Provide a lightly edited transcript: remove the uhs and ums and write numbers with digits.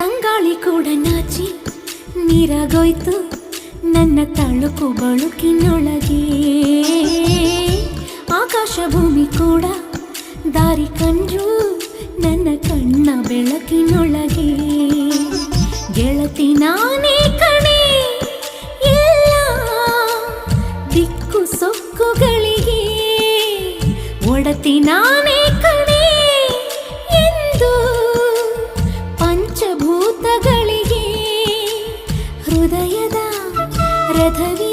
ತಂಗಾಳಿ ಕೂಡ ನಾಚಿ ನೀರಾಗೋಯ್ತು ನನ್ನ ತಳುಕು ಬಳುಕಿನೊಳಗೆ. ಆಕಾಶ ಭೂಮಿ ಕೂಡ ದಾರಿ ಕಂಡ್ರು ನನ್ನ ಕಣ್ಣ ಬೆಳಕಿನೊಳಗೆ. ಗೆಳತಿ ನಾನೇ ಕಣೆ ಎಲ್ಲ ದಿಕ್ಕು ಸೊಕ್ಕುಗಳಿಗೆ, ಒಡತಿ ನಾನೇ ಕಣೆ ಎಂದು ಪಂಚಭೂತಗಳಿಗೆ. ಹೃದಯದ ರಥವಿ